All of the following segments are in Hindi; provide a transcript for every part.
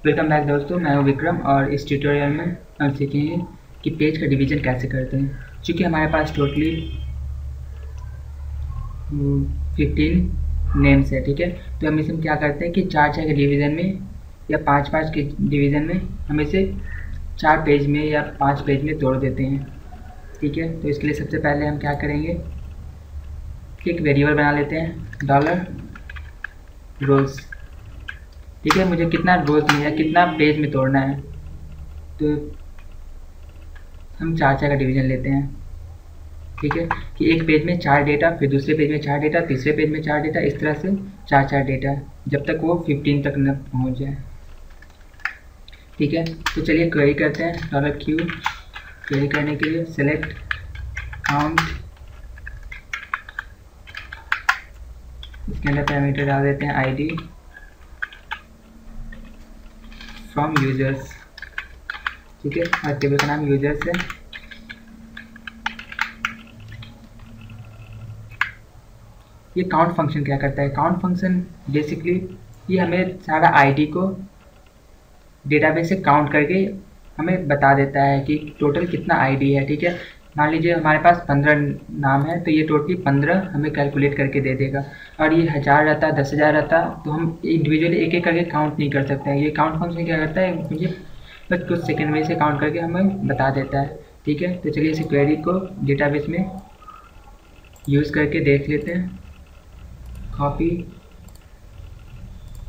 वेलकम बैक दोस्तों, मैं हूं विक्रम और इस ट्यूटोरियल में हम सीखेंगे कि पेज का डिवीज़न कैसे करते हैं। चूँकि हमारे पास टोटली 15 नेम्स है, ठीक है। तो हम इसमें क्या करते हैं कि 4-4 के डिवीज़न में या 5-5 के डिवीज़न में हम इसे 4 पेज में या 5 पेज में तोड़ देते हैं, ठीक है। तो इसके लिए सबसे पहले हम क्या करेंगे कि एक वेरिएबल बना लेते हैं $रोज़, ठीक है। मुझे कितना रोज़ में या कितना पेज में तोड़ना है, तो हम 4-4 का डिवीज़न लेते हैं, ठीक है। कि एक पेज में 4 डेटा, फिर दूसरे पेज में 4 डेटा, तीसरे पेज में 4 डेटा, इस तरह से 4-4 डेटा जब तक वो 15 तक न पहुंच जाए, ठीक है। तो चलिए क्वेरी करते हैं। $q क्वेरी करने के लिए सेलेक्ट काउंट, इसके अंदर पैरामीटर डाल देते हैं ID फ्रॉम यूजर्स, ठीक है। और टेबल का नाम यूजर्स है। ये काउंट फंक्शन क्या करता है? काउंट फंक्शन बेसिकली ये हमें सारा आईडी को डेटाबेस से काउंट करके हमें बता देता है कि टोटल कितना आईडी है, ठीक है। मान लीजिए हमारे पास 15 नाम है, तो ये टोटली 15 हमें कैलकुलेट करके दे देगा। और ये 1000 रहता, 10,000 रहता, तो हम इंडिविजुअली एक एक करके काउंट नहीं कर सकते हैं। ये काउंट फंक्शन क्या करता है, मुझे बस कुछ सेकेंड में से काउंट करके हमें बता देता है, ठीक है। तो चलिए इस क्वेरी को डेटाबेस में यूज़ करके देख लेते हैं। Copy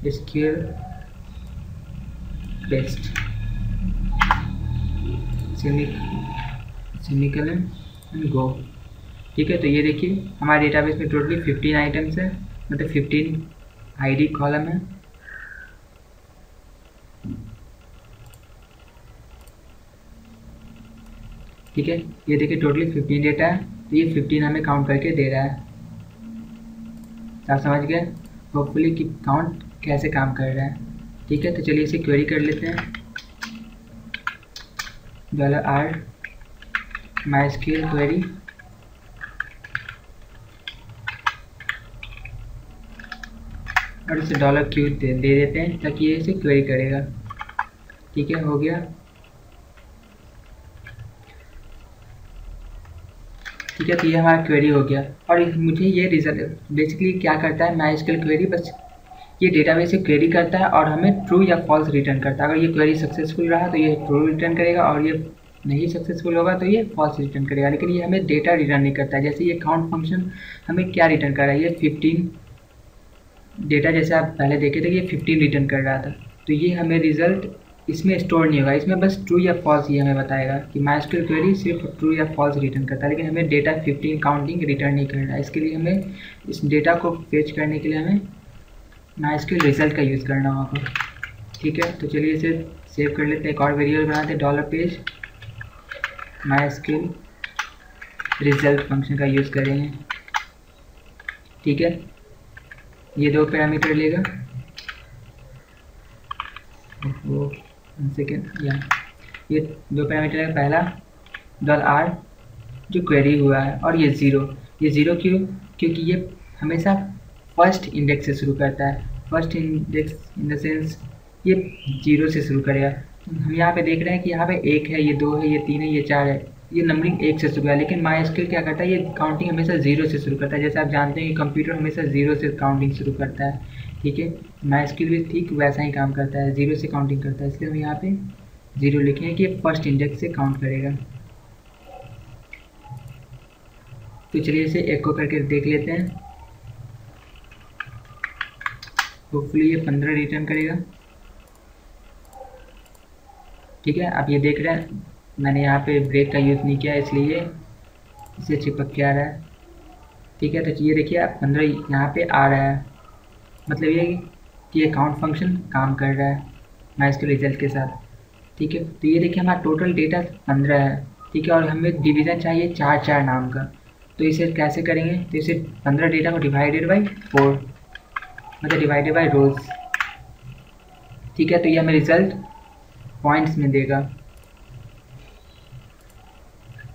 SQL paste semicolon and go, ठीक है। तो ये देखिए हमारे डेटाबेस में टोटली 15 आइटम्स है, मतलब 15 आईडी कॉलम है, ठीक है। ये देखिए टोटली 15 डेटा है, तो ये 15 हमें काउंट करके दे रहा है। आप समझ गए होपफुली कि काउंट कैसे काम कर रहा है, ठीक है। तो चलिए इसे क्वेरी कर लेते हैं। $r MySQL क्वेरी, और इसे $q दे देते हैं ताकि ये इसे क्वेरी करेगा, ठीक है। हो गया, ठीक है। तो ये हमारा क्वेरी हो गया। और मुझे ये रिजल्ट बेसिकली क्या करता है, MySQL क्वेरी बस ये डेटाबेस से क्वेरी करता है और हमें ट्रू या फॉल्स रिटर्न करता है। अगर ये क्वेरी सक्सेसफुल रहा तो ये ट्रू रिटर्न करेगा, और ये नहीं सक्सेसफुल होगा तो ये फॉल्स रिटर्न करेगा। लेकिन ये हमें डेटा रिटर्न नहीं करता है। जैसे ये काउंट फंक्शन हमें क्या रिटर्न कर रहा है, ये 15 डेटा, जैसे आप पहले देखे थे कि ये 15 रिटर्न कर रहा था। तो ये हमें रिजल्ट इसमें स्टोर नहीं होगा, इसमें बस ट्रू या फॉल्स ये हमें बताएगा कि MySQL क्वेरी सिर्फ ट्रू या फॉल्स रिटर्न करता है। लेकिन हमें डेटा 15 काउंटिंग रिटर्न नहीं करना है। इसके लिए हमें इस डेटा को फेच करने के लिए हमें MySQL रिजल्ट का यूज़ करना होगा, ठीक है। तो चलिए इसे सेव कर लेते हैं। एक और वेरिएबल बनाते हैं $पेज MySQL रिजल्ट फंक्शन का यूज़ करेंगे, ठीक है। ये 2 पैरामीटर लेगा, सेकेंड या ये 2 पैरामीटर है। पहला $r जो क्वेरी हुआ है, और ये ज़ीरो क्यों? क्योंकि ये हमेशा फर्स्ट इंडेक्स से शुरू करता है। First index in the sense ये 0 से शुरू करेगा। हम यहाँ पे देख रहे हैं कि यहाँ पे 1 है, ये 2 है, ये 3 है, ये 4 है, ये नंबरिंग 1 से शुरू है। लेकिन MySQL क्या करता है, ये काउंटिंग हमेशा 0 से शुरू करता है। जैसे आप जानते हैं कि कंप्यूटर हमेशा 0 से काउंटिंग शुरू करता है, ठीक है। MySQL भी ठीक वैसा ही काम करता है, 0 से काउंटिंग करता है। इसलिए हम यहाँ पे 0 लिखे हैं कि ये फर्स्ट इंडेक्स से काउंट करेगा। तो चलिए इसे एको करके देख लेते हैं। होपफुली ये 15 रिटर्न करेगा, ठीक है। आप ये देख रहे हैं मैंने यहाँ पे ब्रेक का यूज़ नहीं किया, इसलिए इसे चिपक के आ रहा है, ठीक है। तो ये देखिए आप 15 यहाँ पे आ रहा है, मतलब ये कि ये काउंट फंक्शन काम कर रहा है MySQL रिजल्ट के साथ, ठीक है। तो ये देखिए हमारा टोटल डेटा 15 है, ठीक है। और हमें डिवीज़न चाहिए 4-4 नाम का। तो इसे कैसे करेंगे, तो इसे 15 डेटा को डिवाइडेड बाई 4, मतलब डिवाइडेड बाई रोज़, ठीक है। तो ये हमें रिजल्ट पॉइंट्स में देगा,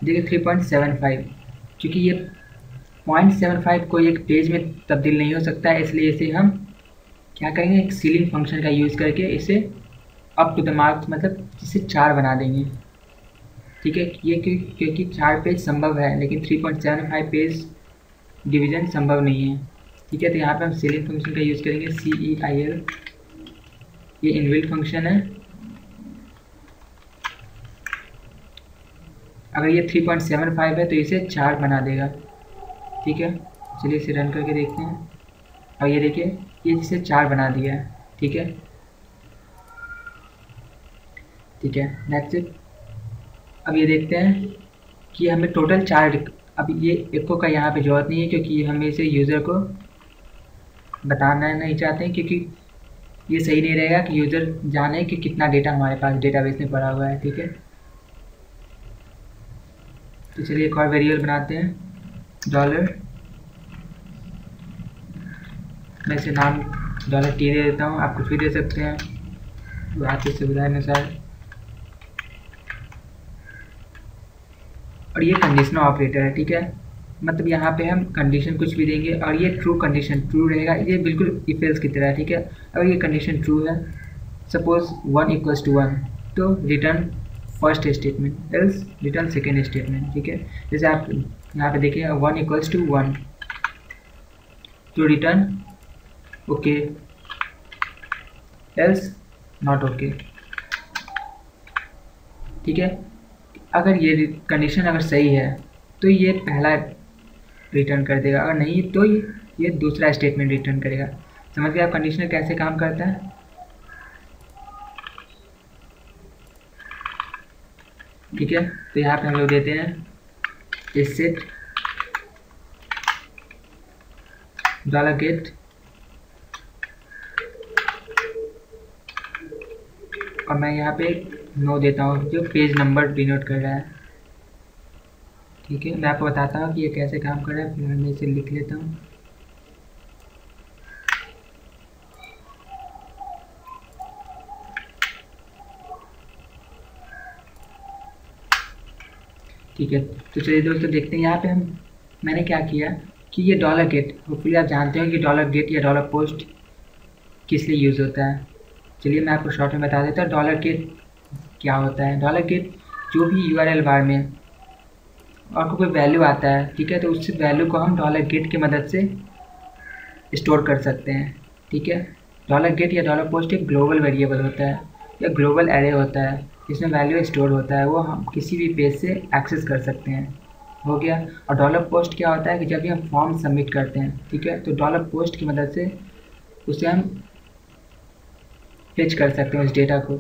देखिए 3.75। क्योंकि ये 0.75 कोई एक पेज में तब्दील नहीं हो सकता है, इसलिए इसे हम क्या करेंगे, एक सीलिंग फंक्शन का यूज़ करके इसे अप टू द मार्क्स मतलब जिसे 4 बना देंगे, ठीक है। ये क्योंकि 4 पेज संभव है लेकिन 3.75 पेज डिवीजन संभव नहीं है, ठीक है। तो यहाँ पे हम सीलिंग फंक्शन का यूज़ करेंगे, CEIL, ये इनबिल्ट फंक्शन है। अगर ये 3.75 है तो इसे 4 बना देगा, ठीक है। चलिए इसे रन करके देखते हैं और ये देखिए ये इसे 4 बना दिया है, ठीक है, ठीक है। नेक्स्ट अब ये देखते हैं कि हमें टोटल 4, अब ये एको का यहाँ पे जरूरत नहीं है क्योंकि हमें इसे यूज़र को बताना नहीं चाहते हैं, क्योंकि ये सही नहीं रहेगा कि यूज़र जाने कि कितना डेटा हमारे पास डेटाबेस में पड़ा हुआ है, ठीक है। तो चलिए एक और वेरिएबल बनाते हैं, डॉलर, मैं इसे नाम $t दे देता हूँ, आप कुछ भी दे सकते हैं तो आपकी सुविधा अनुसार। और ये कंडीशनल ऑपरेटर है, ठीक है, मतलब यहाँ पे हम कंडीशन कुछ भी देंगे और ये ट्रू कंडीशन ट्रू रहेगा, ये बिल्कुल इफ एल्स की तरह है, ठीक है। अगर ये कंडीशन ट्रू है, सपोज 1 = 1, तो written first statement, else return second statement, ठीक है। जैसे आप यहाँ पे देखिए 1 = 1 तो return okay, else not okay, ठीक है। अगर ये कंडीशन अगर सही है तो ये पहला रिटर्न कर देगा, अगर नहीं तो ये दूसरा स्टेटमेंट रिटर्न करेगा। समझ गए आप कंडीशनर कैसे काम करता है, ठीक है। तो यहाँ पे हम लोग देते हैं सेट $get और मैं यहाँ पे नो देता हूँ जो पेज नंबर डिनोट कर रहा है, ठीक है। मैं आपको बताता हूँ कि ये कैसे काम कर रहा है, फिर मैं इसे लिख लेता हूँ। ठीक है, तो चलिए दोस्तों देखते हैं यहाँ पे मैंने क्या किया कि ये $get, होपफुली आप जानते हो कि $get या $post किस लिए यूज़ होता है। चलिए मैं आपको शॉर्ट में बता देता हूँ $get क्या होता है। $get जो भी URL बार में आपको कोई वैल्यू आता है, ठीक है, तो उस वैल्यू को हम $get की मदद से स्टोर कर सकते हैं, ठीक है। $get या $post एक ग्लोबल वेरिएबल होता है या ग्लोबल एरे होता है जिसमें वैल्यू स्टोर होता है, वो हम किसी भी पेज से एक्सेस कर सकते हैं, हो गया। और $post क्या होता है कि जब भी हम फॉर्म सबमिट करते हैं, ठीक है, तो $post की मदद से उसे हम फेच कर सकते हैं उस डेटा को।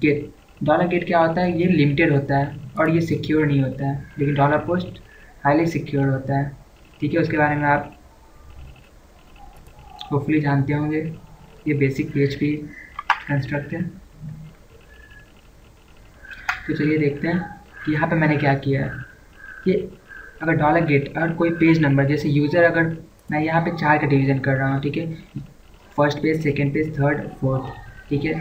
$get क्या होता है, ये लिमिटेड होता है और ये सिक्योर नहीं होता है, लेकिन $post हाईली सिक्योर होता है, ठीक है। उसके बारे में आप होपफुली जानते होंगे, ये बेसिक PHP कंस्ट्रक्ट है। तो चलिए देखते हैं कि यहाँ पे मैंने क्या किया है कि अगर $get अगर कोई पेज नंबर, जैसे यूज़र, अगर मैं यहाँ पे 4 का डिवीज़न कर रहा हूँ, ठीक है, first page, second page, third, fourth, ठीक है।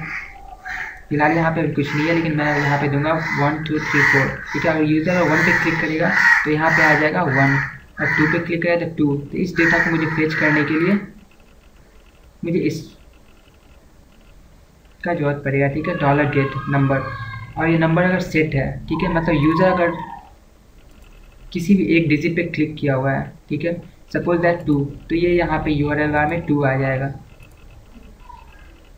फिलहाल यहाँ पे कुछ नहीं है लेकिन मैं यहाँ पे दूंगा 1 2 3 4, ठीक है। अगर यूज़र 1 पे क्लिक करेगा तो यहाँ पे आ जाएगा 1 और 2 पे क्लिक करेगा तो 2। तो इस डेटा को मुझे फेच करने के लिए मुझे इस का जरूरत पड़ेगा, ठीक है, $get नंबर। और ये नंबर अगर सेट है, ठीक है, मतलब यूज़र अगर किसी भी एक डिजिट पे क्लिक किया हुआ है, ठीक है, सपोज दैट 2, तो ये यहाँ पे URL बार में 2 आ जाएगा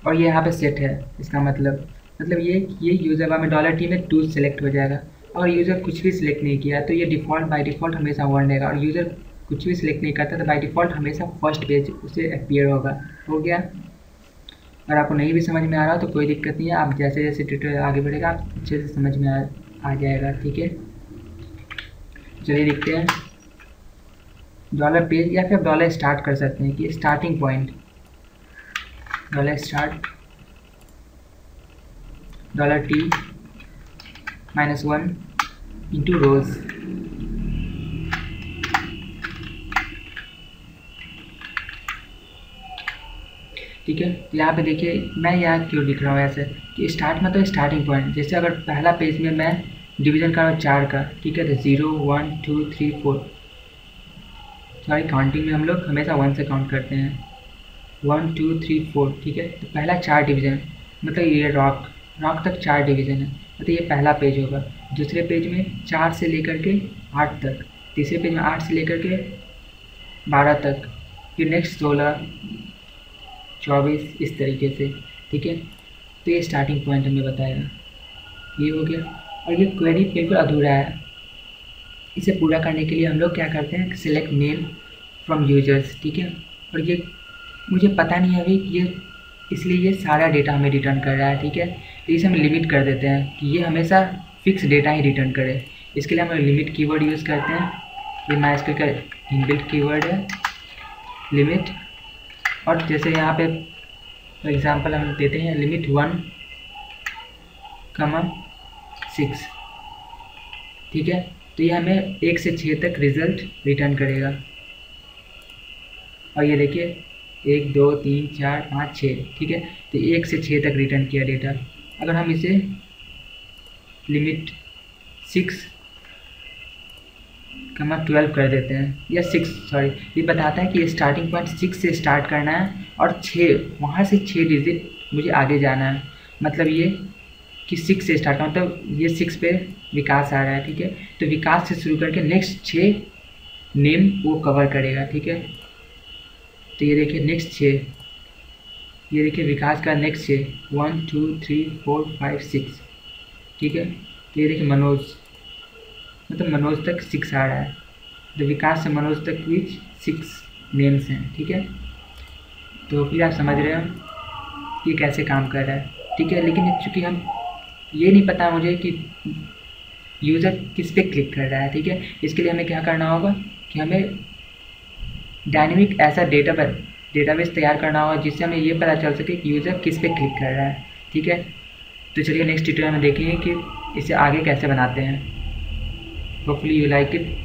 और ये यहाँ पे सेट है। इसका मतलब ये यूज़र बार में $t में 2 सेलेक्ट हो जाएगा। और यूज़र कुछ भी सिलेक्ट नहीं किया तो ये बाई डिफ़ॉल्ट हमेशा 1 रहेगा, और यूज़र कुछ भी सिलेक्ट नहीं करता तो बाई डिफ़ॉल्ट हमेशा फर्स्ट पेज उसे अपीयर होगा, हो गया। अगर आपको नहीं भी समझ में आ रहा तो कोई दिक्कत नहीं है, आप जैसे जैसे ट्यूटोरियल आगे बढ़ेगा आप अच्छे से समझ में आ जाएगा, ठीक है। चलिए देखते हैं $पेज या फिर आप $स्टार्ट कर सकते हैं कि starting point $start $t -1 into rose, ठीक है। यहाँ पे देखिए मैं यहाँ क्यों लिख रहा हूँ ऐसे कि स्टार्ट मतलब स्टार्टिंग पॉइंट। जैसे अगर पहला पेज में मैं डिवीज़न कर रहा हूँ 4 का, ठीक है, तो 0 1 2 3 4, सॉरी काउंटिंग में हम लोग हमेशा 1 से काउंट करते हैं, 1 2 3 4, ठीक है। तो पहला 4 डिवीज़न, मतलब ये रॉक तक 4 डिवीज़न है, मतलब ये पहला पेज होगा। दूसरे पेज में 4 से लेकर के 8 तक, तीसरे पेज में 8 से लेकर के 12 तक, फिर नेक्स्ट 16 24 इस तरीके से, ठीक है। तो ये स्टार्टिंग पॉइंट हमें बताएगा, ये हो गया। और ये क्वेरी बिल्कुल अधूरा है, इसे पूरा करने के लिए हम लोग क्या करते हैं, सिलेक्ट नेम फ्रॉम यूजर्स, ठीक है। और ये मुझे पता नहीं है अभी ये, इसलिए ये सारा डेटा हमें रिटर्न कर रहा है, ठीक है। तो इसे हम लिमिट कर देते हैं कि ये हमेशा फिक्स डेटा ही रिटर्न करे। इसके लिए हम लिमिट कीवर्ड यूज़ करते हैं, ये MySQL का इनबिल्ट कीवर्ड है लिमिट। और जैसे यहाँ पे फॉर एग्जांपल हम देते हैं लिमिट 1,6, ठीक है। तो ये हमें 1 से 6 तक रिजल्ट रिटर्न करेगा। और ये देखिए 1 2 3 4 5 6, ठीक है। तो 1 से 6 तक रिटर्न किया डेटा। अगर हम इसे लिमिट 6,12 कर देते हैं, या 6 सॉरी, ये बताता है कि स्टार्टिंग पॉइंट 6 से स्टार्ट करना है और 6 वहाँ से 6 डिजिट मुझे आगे जाना है। मतलब ये कि 6 से स्टार्ट, मतलब ये 6 पे विकास आ रहा है, ठीक है। तो विकास से शुरू करके नेक्स्ट 6 नेम वो कवर करेगा, ठीक है। तो ये देखिए नेक्स्ट 6, ये देखिए विकास का नेक्स्ट 6 1 2 3 4 5 6, ठीक है। तो ये देखिए मनोज, मतलब मनोज तक 6 आ रहा है, तो विकास से मनोज तक विच 6 नेम्स हैं, ठीक है। तो फिर आप समझ रहे हो ये कैसे काम कर रहा है, ठीक है। लेकिन चूँकि हम ये नहीं पता मुझे कि यूज़र किस पे क्लिक कर रहा है, ठीक है। इसके लिए हमें क्या करना होगा कि हमें डायनेमिक ऐसा डेटाबेस तैयार करना होगा जिससे हमें ये पता चल सके कि यूज़र किस पे क्लिक कर रहा है, ठीक है। तो चलिए नेक्स्ट ट्यूटोरियल में देखेंगे कि इसे आगे कैसे बनाते हैं। Hopefully you like it.